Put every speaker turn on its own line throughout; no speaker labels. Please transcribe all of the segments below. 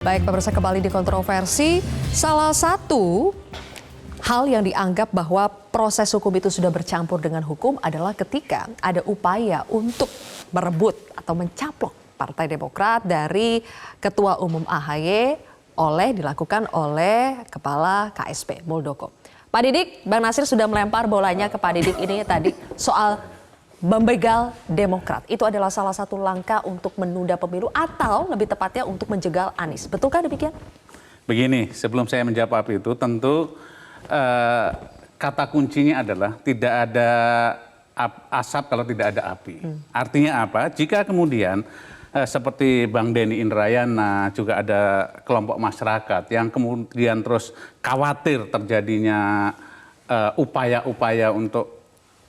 Baik, pemirsa, kembali di kontroversi. Salah satu hal yang dianggap bahwa proses hukum itu sudah bercampur dengan hukum adalah ketika ada upaya untuk merebut atau mencaplok Partai Demokrat dari Ketua Umum AHY dilakukan oleh Kepala KSP Muldoko. Pak Didik, Bang Nasir sudah melempar bolanya ke Pak Didik ini tadi soal membegal Demokrat. Itu adalah salah satu langkah untuk menunda pemilu atau lebih tepatnya untuk menjegal Anies. Betulkah demikian?
Begini, sebelum saya menjawab itu tentu kata kuncinya adalah tidak ada asap kalau tidak ada api. Artinya apa? Jika kemudian seperti Bang Denny Indrayana, juga ada kelompok masyarakat yang kemudian terus khawatir terjadinya upaya-upaya untuk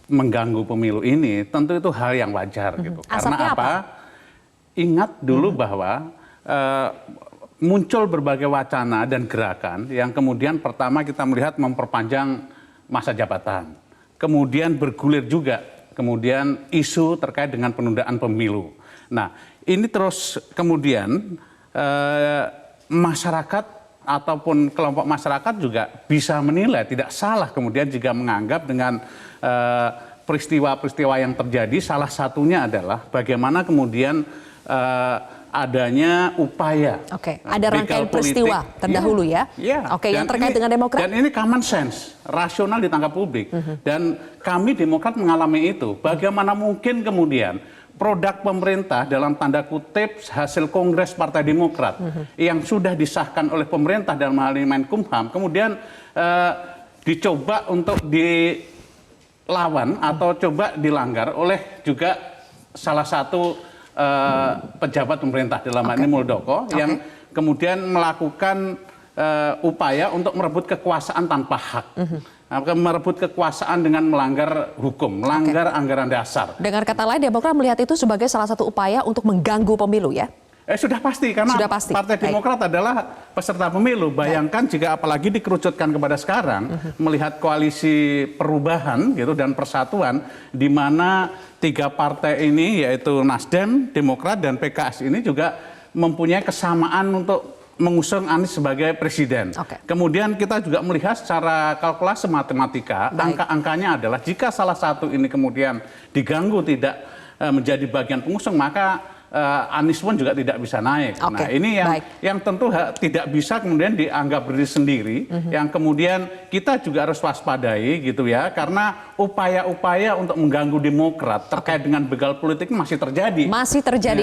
mengganggu pemilu ini, tentu itu hal yang wajar gitu. Karena apa? Ingat dulu bahwa muncul berbagai wacana dan gerakan yang kemudian pertama kita melihat memperpanjang masa jabatan. Kemudian bergulir juga kemudian isu terkait dengan penundaan pemilu. Nah, ini terus kemudian masyarakat ataupun kelompok masyarakat juga bisa menilai tidak salah kemudian jika menganggap dengan peristiwa-peristiwa yang terjadi, salah satunya adalah bagaimana kemudian adanya upaya.
Oke, ada rangkaian peristiwa terdahulu ya. Oke, yang terkait dengan Demokrat.
Dan ini common sense, rasional ditangkap publik. Dan kami Demokrat mengalami itu. Bagaimana mungkin kemudian produk pemerintah dalam tanda kutip hasil Kongres Partai Demokrat yang sudah disahkan oleh pemerintah dalam hal ini Menkumham, kemudian dicoba untuk dilawan atau coba dilanggar oleh juga salah satu pejabat pemerintah dalam hal ini Muldoko yang kemudian melakukan upaya untuk merebut kekuasaan tanpa hak. Merebut kekuasaan dengan melanggar hukum, melanggar anggaran dasar.
Dengan kata lain, Demokrat melihat itu sebagai salah satu upaya untuk mengganggu pemilu ya?
Sudah pasti, karena Partai Demokrat adalah peserta pemilu. Bayangkan jika apalagi dikerucutkan kepada sekarang, melihat koalisi perubahan gitu dan persatuan, di mana tiga partai ini yaitu Nasdem, Demokrat, dan PKS ini juga mempunyai kesamaan untuk mengusung Anies sebagai presiden. Kemudian kita juga melihat secara kalkulasi matematika, angka-angkanya adalah jika salah satu ini kemudian diganggu tidak menjadi bagian pengusung, maka Anies pun juga tidak bisa naik. Nah, ini yang tentu tidak bisa kemudian dianggap berdiri sendiri, yang kemudian kita juga harus waspadai gitu ya, karena upaya-upaya untuk mengganggu Demokrat terkait dengan begal politik masih terjadi.
Masih terjadi.